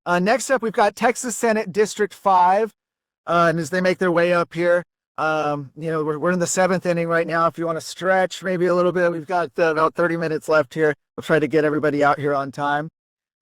Next up, we've got Texas Senate District 5. And as they make their way up here, we're in the seventh inning right now. If you want to stretch maybe a little bit, we've got about 30 minutes left here. We'll try to get everybody out here on time.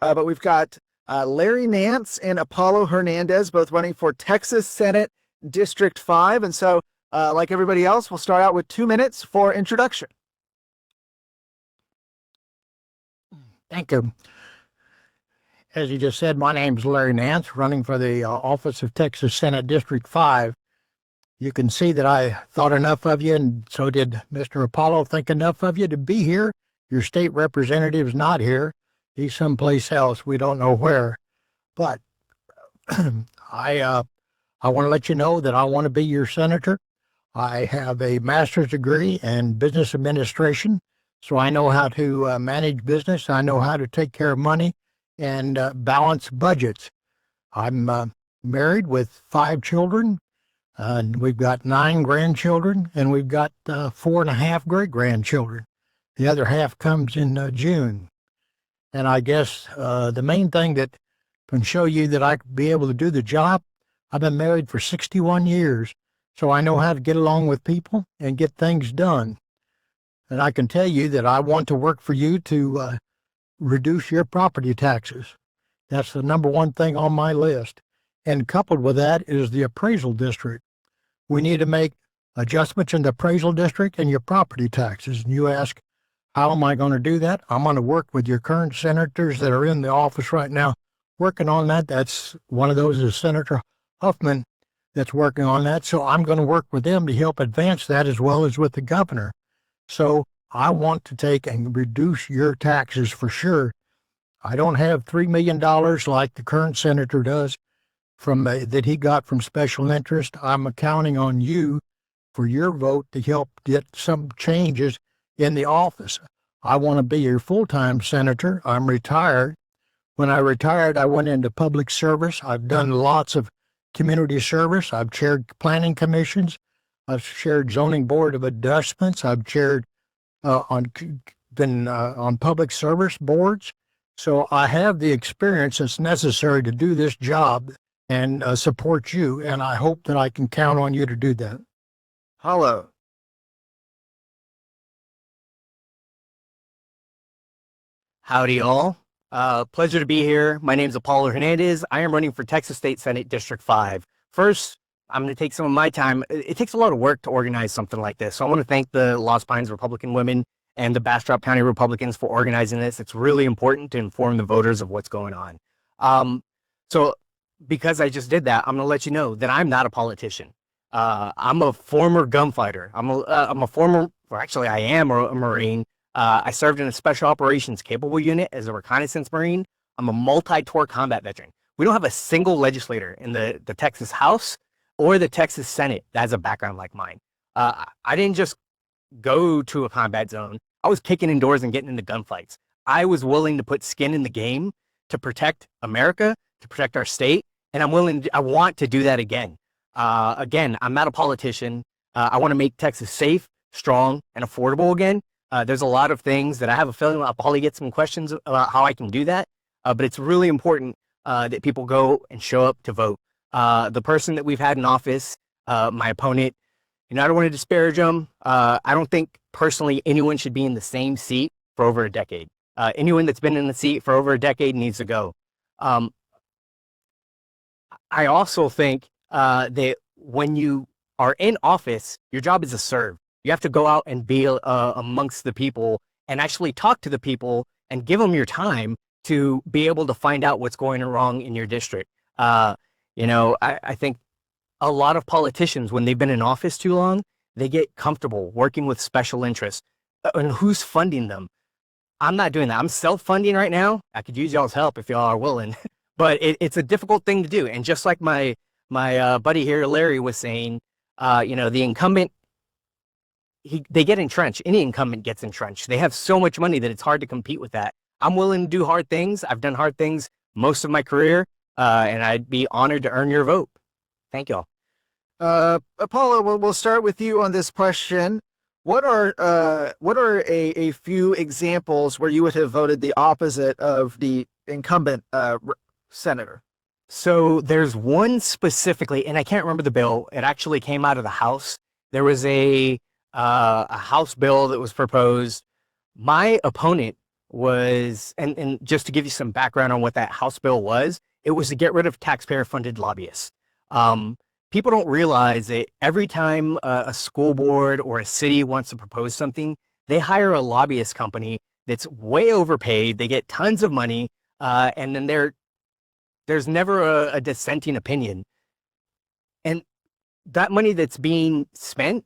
But we've got Larry Nance and Apollo Hernandez both running for Texas Senate District 5. And so, like everybody else, we'll start out with 2 minutes for introduction. Thank you. As you just said, my name's Larry Nance, running for the office of Texas Senate District 5. You can see that I thought enough of you, and so did Mr. Apollo think enough of you to be here. Your state representative's not here. He's someplace else. We don't know where. But I want to let you know that I want to be your senator. I have a master's degree in business administration, so I know how to manage business. I know how to take care of money and balance budgets. I'm married with 5 children. We've got 9 grandchildren, and we've got 4.5 great-grandchildren. The other half comes in June. And I guess the main thing that can show you that I could be able to do the job, I've been married for 61 years, so I know how to get along with people and get things done. And I can tell you that I want to work for you to reduce your property taxes. That's the number one thing on my list. And coupled with that is the appraisal district. We need to make adjustments in the appraisal district and your property taxes. And you ask, how am I going to do that? I'm going to work with your current senators that are in the office right now working on that. That's one of those is Senator Huffman that's working on that. So I'm going to work with them to help advance that as well as with the governor. So I want to take and reduce your taxes for sure. I don't have $3 million like the current senator does from that he got from special interest. I'm counting on you for your vote to help get some changes in the office. I want to be your full-time senator. I'm retired. When I retired, I went into public service. I've done lots of community service. I've chaired planning commissions. I've chaired zoning board of adjustments. I've chaired been on public service boards. So I have the experience that's necessary to do this job and support you, and I hope that I can count on you to do that. Hello. Howdy all. Pleasure to be here. My name is Apollo Hernandez. I am running for Texas State Senate District 5. First, I'm going to take some of my time. It takes a lot of work to organize something like this. So I want to thank the Lost Pines Republican women and the Bastrop County Republicans for organizing this. It's really important to inform the voters of what's going on. So because I just did that, I'm going to let you know that I'm not a politician. I'm a former gunfighter. I'm a former, or actually I am a Marine. I served in a special operations capable unit as a reconnaissance Marine. I'm a multi-tour combat veteran. We don't have a single legislator in the Texas House or the Texas Senate that has a background like mine. I didn't just go to a combat zone. I was kicking indoors and getting into gunfights. I was willing to put skin in the game to protect America, to protect our state, and I want to do that again. Again, I'm not a politician. I want to make Texas safe, strong, and affordable again. There's a lot of things that I have a feeling I'll probably get some questions about how I can do that. But it's really important that people go and show up to vote. The person that we've had in office, my opponent, I don't want to disparage him. I don't think personally anyone should be in the same seat for over a decade. Anyone that's been in the seat for over a decade needs to go. I also think that when you are in office, your job is to serve. You have to go out and be amongst the people and actually talk to the people and give them your time to be able to find out what's going wrong in your district. I think a lot of politicians, when they've been in office too long, they get comfortable working with special interests. And who's funding them? I'm not doing that. I'm self-funding right now. I could use y'all's help if y'all are willing. But it's a difficult thing to do. And just like my buddy here, Larry, was saying, the incumbent, they get entrenched. Any incumbent gets entrenched. They have so much money that it's hard to compete with that. I'm willing to do hard things. I've done hard things most of my career, and I'd be honored to earn your vote. Thank y'all. Apollo, we'll start with you on this question. What are a few examples where you would have voted the opposite of the incumbent senator? So there's one specifically, and I can't remember the bill. It actually came out of the House. There was a House bill that was proposed. My opponent was, and just to give you some background on what that House bill was, it was to get rid of taxpayer-funded lobbyists. People don't realize that every time a school board or a city wants to propose something, they hire a lobbyist company that's way overpaid. They get tons of money, and then there's never a dissenting opinion. And that money that's being spent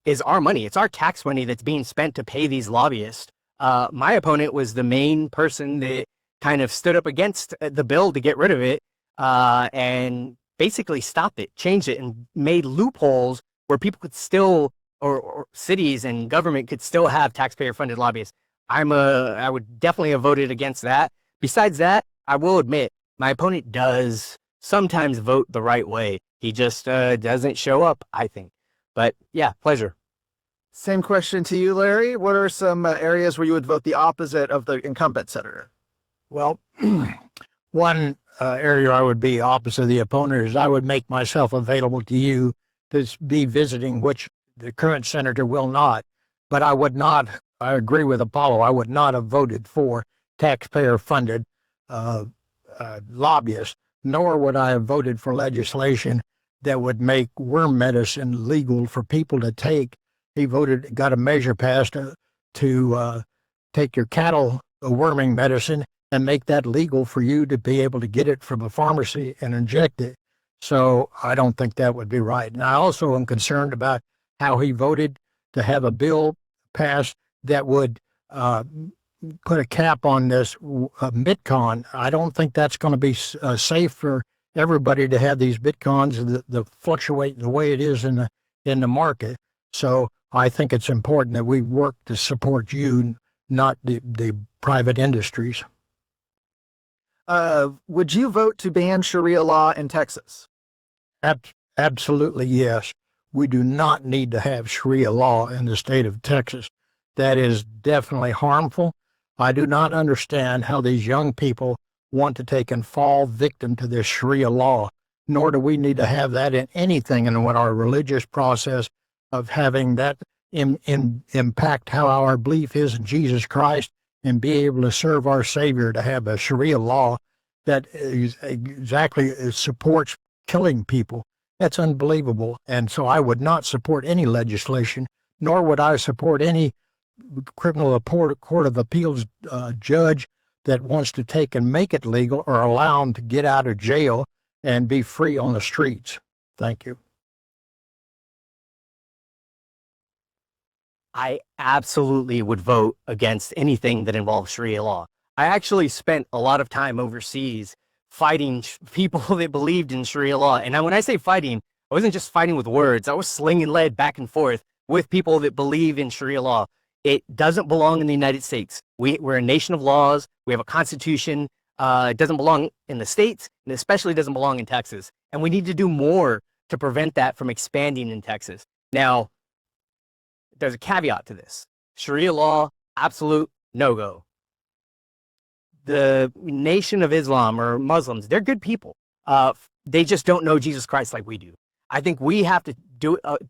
is our money. It's our tax money that's being spent to pay these lobbyists. My opponent was the main person that kind of stood up against the bill to get rid of it, and basically stopped it, changed it, and made loopholes where people could still, or cities and government could still have taxpayer-funded lobbyists. I would definitely have voted against that. Besides that, I will admit, my opponent does sometimes vote the right way. He just doesn't show up, I think. But yeah, pleasure. Same question to you, Larry. What are some areas where you would vote the opposite of the incumbent senator? Well, one area I would be opposite of the opponent is I would make myself available to you to be visiting, which the current senator will not. But I would not, I agree with Apollo, I would not have voted for taxpayer-funded lobbyists, nor would I have voted for legislation that would make worm medicine legal for people to take. He got a measure passed to take your cattle worming medicine and make that legal for you to be able to get it from a pharmacy and inject it. So I don't think that would be right. And I also am concerned about how he voted to have a bill passed that would put a cap on this Bitcoin. I don't think that's going to be safe for everybody to have these Bitcoins that fluctuate the way it is in the market. So I think it's important that we work to support you, not the private industries. Would you vote to ban Sharia law in Texas? Absolutely, yes. We do not need to have Sharia law in the state of Texas. That is definitely harmful. I do not understand how these young people want to take and fall victim to this Sharia law, nor do we need to have that in anything in what our religious process of having that impact how our belief is in Jesus Christ and be able to serve our Savior, to have a Sharia law that exactly supports killing people. That's unbelievable. And so I would not support any legislation, nor would I support any criminal court of appeals judge that wants to take and make it legal or allow them to get out of jail and be free on the streets. Thank you. I absolutely would vote against anything that involves Sharia law. I actually spent a lot of time overseas fighting people that believed in Sharia law. And when I say fighting, I wasn't just fighting with words. I was slinging lead back and forth with people that believe in Sharia law. It doesn't belong in the United States. We're a nation of laws. We have a constitution. It doesn't belong in the states, and especially doesn't belong in Texas. And we need to do more to prevent that from expanding in Texas. Now, there's a caveat to this. Sharia law, absolute no-go. The Nation of Islam or Muslims, they're good people. They just don't know Jesus Christ like we do. I think we have to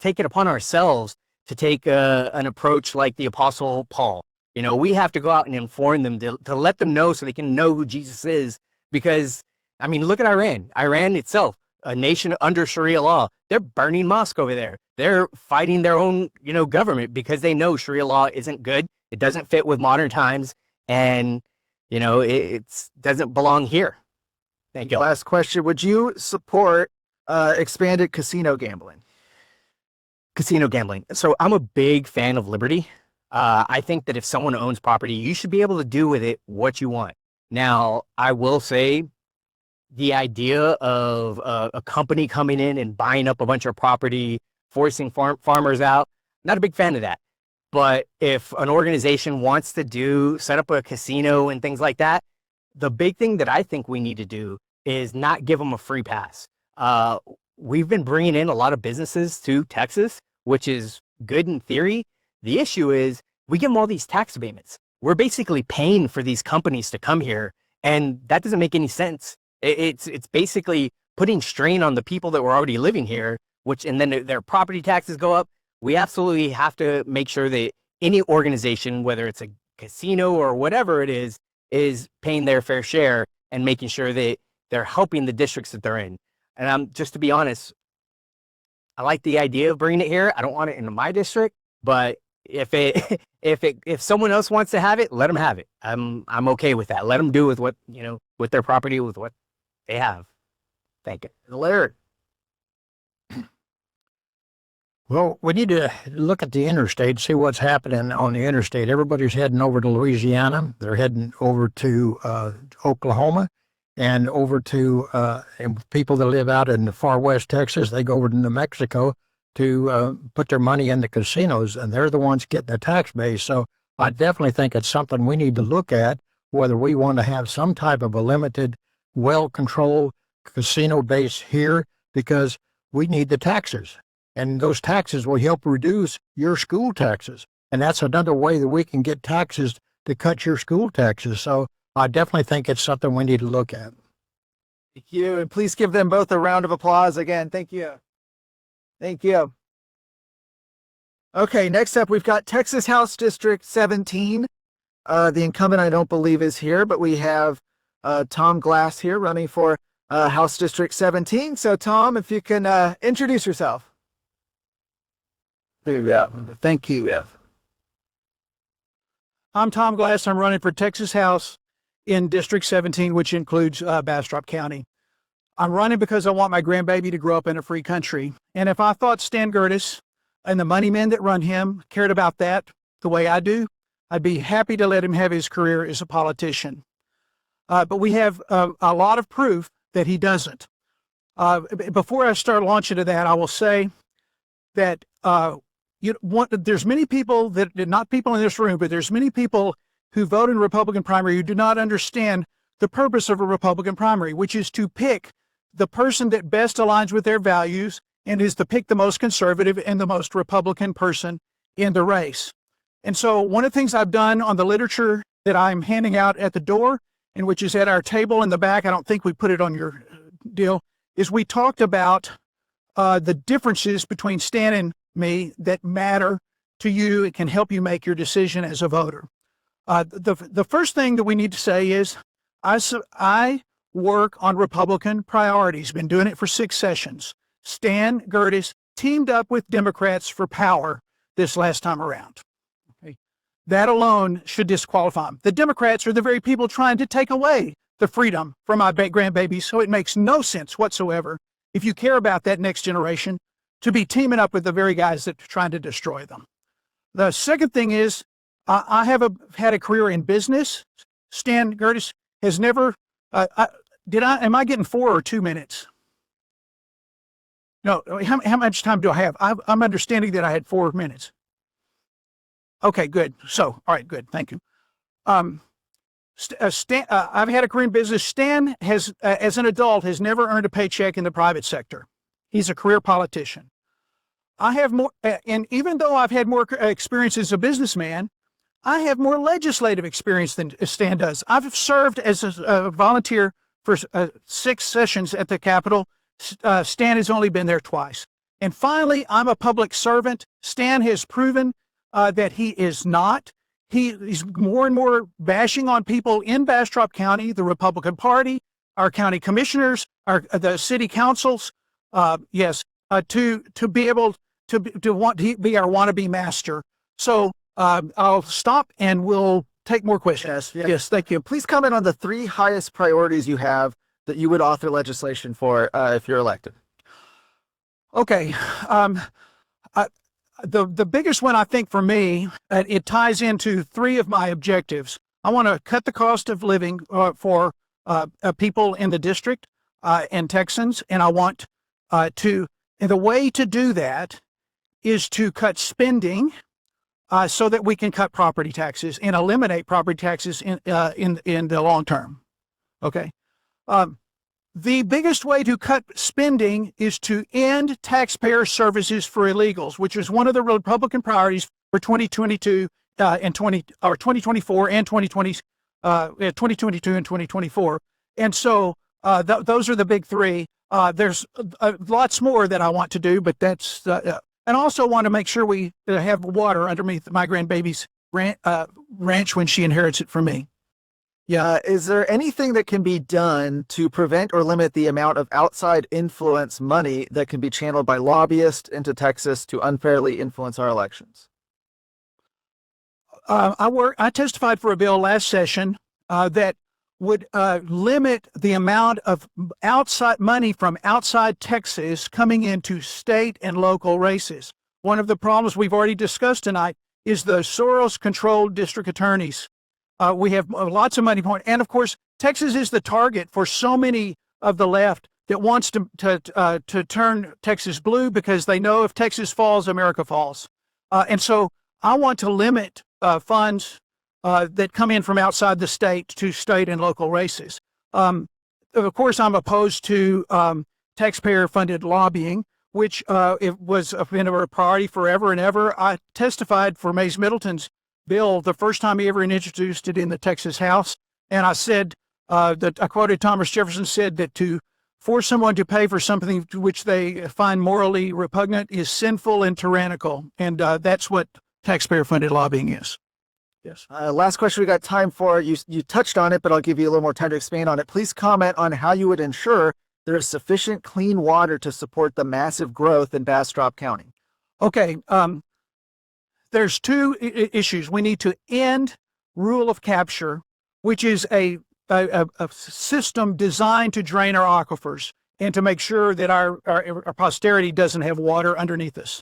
take it upon ourselves to take an approach like the Apostle Paul. You know, we have to go out and inform them to let them know so they can know who Jesus is. Because, I mean, look at Iran. Iran itself, a nation under Sharia law, they're burning mosques over there. They're fighting their own, government because they know Sharia law isn't good. It doesn't fit with modern times. And, it doesn't belong here. Thank you. Last question. Would you support expanded casino gambling? Casino gambling. So I'm a big fan of liberty. I think that if someone owns property, you should be able to do with it what you want. Now, I will say the idea of a company coming in and buying up a bunch of property, forcing farmers out, not a big fan of that. But if an organization wants to set up a casino and things like that, the big thing that I think we need to do is not give them a free pass. We've been bringing in a lot of businesses to Texas, which is good in theory. The issue is we give them all these tax abatements. We're basically paying for these companies to come here, and that doesn't make any sense. It's basically putting strain on the people that were already living here, and then their property taxes go up. We absolutely have to make sure that any organization, whether it's a casino or whatever it is paying their fair share and making sure that they're helping the districts that they're in. And just to be honest, I like the idea of bringing it here. I don't want it in my district, but if someone else wants to have it, let them have it. I'm okay with that. Let them do with with their property, with what they have. Thank you. Larry. Well, we need to look at the interstate, see what's happening on the interstate. Everybody's heading over to Louisiana. They're heading over to Oklahoma and over to and people that live out in the far west Texas. They go over to New Mexico to put their money in the casinos, and they're the ones getting the tax base. So I definitely think it's something we need to look at, whether we want to have some type of a limited, well-controlled casino base here, because we need the taxes. And those taxes will help reduce your school taxes. And that's another way that we can get taxes to cut your school taxes. So I definitely think it's something we need to look at. Thank you. And please give them both a round of applause again. Thank you. Thank you. Okay, next up, we've got Texas House District 17. The incumbent, I don't believe, is here, but we have Tom Glass here running for House District 17. So, Tom, if you can introduce yourself. Yeah, thank you. Yeah. I'm Tom Glass. I'm running for Texas House in District 17, which includes Bastrop County. I'm running because I want my grandbaby to grow up in a free country. And if I thought Stan Gertis and the money men that run him cared about that the way I do, I'd be happy to let him have his career as a politician. But we have a lot of proof that he doesn't. Before I start launching to that, I will say that there's many people that, not people in this room, but there's many people who vote in Republican primary who do not understand the purpose of a Republican primary, which is to pick the person that best aligns with their values and is to pick the most conservative and the most Republican person in the race. And so one of the things I've done on the literature that I'm handing out at the door, and which is at our table in the back, I don't think we put it on your deal, is we talked about the differences between Stan and me that matter to you. It can help you make your decision as a voter. The first thing that we need to say is I work on Republican priorities. Been doing it for 6 sessions. Stan Gertis teamed up with Democrats for power this last time around. Okay. That alone should disqualify him. The Democrats are the very people trying to take away the freedom from my grandbabies, so it makes no sense whatsoever, if you care about that next generation, to be teaming up with the very guys that are trying to destroy them. The second thing is, I have had a career in business. Stan Gertis has never, am I getting 4 or 2 minutes? No, how much time do I have? I'm understanding that I had 4 minutes. Okay, good. So, all right, good. Thank you. Stan, I've had a career in business. Stan has, as an adult, has never earned a paycheck in the private sector. He's a career politician. I have more, and even though I've had more experience as a businessman, I have more legislative experience than Stan does. I've served as a volunteer for 6 sessions at the Capitol. Stan has only been there twice. And finally, I'm a public servant. Stan has proven that he is not. He's more and more bashing on people in Bastrop County, the Republican Party, our county commissioners, the city councils. To be able to want to be our wannabe master. So I'll stop and we'll take more questions. Yes, thank you. Please comment on the 3 highest priorities you have that you would author legislation for if you're elected. Okay. The biggest one, I think, for me, it ties into 3 of my objectives. I want to cut the cost of living for people in the district and Texans, and I want and the way to do that is to cut spending so that we can cut property taxes and eliminate property taxes in the long term. Okay. The biggest way to cut spending is to end taxpayer services for illegals, which is one of the Republican priorities for 2022 and 2024 and 2022 and 2024. And so Those are the big three. There's lots more that I want to do, but that's and also want to make sure we have water underneath my grandbaby's ranch when she inherits it from me. Yeah. Is there anything that can be done to prevent or limit the amount of outside influence money that can be channeled by lobbyists into Texas to unfairly influence our elections? I testified for a bill last session that would limit the amount of outside money from outside Texas coming into state and local races. One of the problems we've already discussed tonight is the Soros-controlled district attorneys. We have lots of money point, and of course, Texas is the target for so many of the left that wants to turn Texas blue because they know if Texas falls, America falls. And so I want to limit funds that come in from outside the state to state and local races. Of course, I'm opposed to taxpayer-funded lobbying, which it was been a priority forever and ever. I testified for Mays Middleton's bill the first time he ever introduced it in the Texas House, and I said that I quoted Thomas Jefferson said that to force someone to pay for something which they find morally repugnant is sinful and tyrannical, and that's what taxpayer-funded lobbying is. Yes. Last question we got time for. You touched on it, but I'll give you a little more time to expand on it. Please comment on how you would ensure there is sufficient clean water to support the massive growth in Bastrop County. Okay. There's two issues. We need to end rule of capture, which is a system designed to drain our aquifers and to make sure that our posterity doesn't have water underneath us.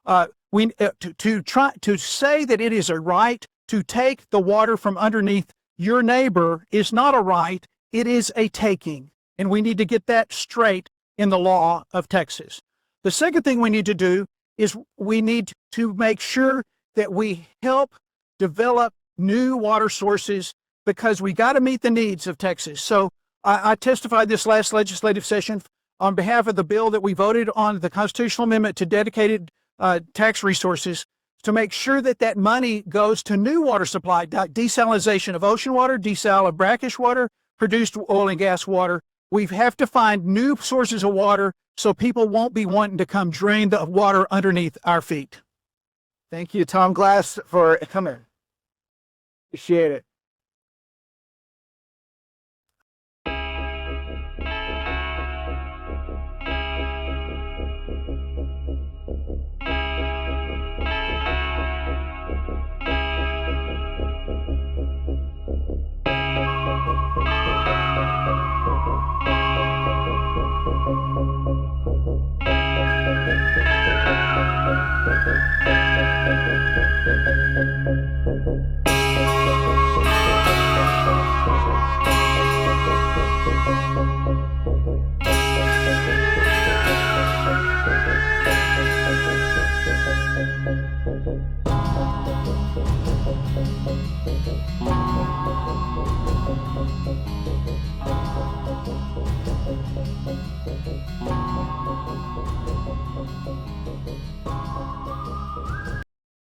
To try to say that it is a right to take the water from underneath your neighbor is not a right, it is a taking. And we need to get that straight in the law of Texas. The second thing we need to do is we need to make sure that we help develop new water sources because we got to meet the needs of Texas. So I testified this last legislative session on behalf of the bill that we voted on, the constitutional amendment to dedicated tax resources, to make sure that that money goes to new water supply, desalination of ocean water, desal of brackish water, produced oil and gas water. We have to find new sources of water so people won't be wanting to come drain the water underneath our feet. Thank you, Tom Glass, for coming. Appreciate it.